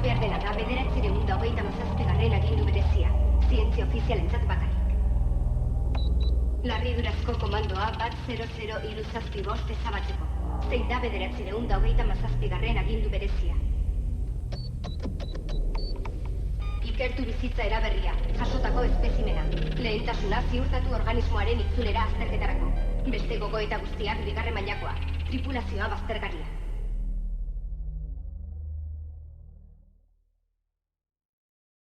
behar dena da 937. agindu berezia, zientzia ofizialentzat bakarrik. Larridurazko komandoa 10037 ezabatzeko, zein da 937. agindu berezia. Ikertu bizitza eraberria, jasotako espezimena. Lehentasuna ziurtatu organismoaren itzulera azterketarako. Beste gogoeta guztiak bigarren mailakoa, tripulazioa baztergarria.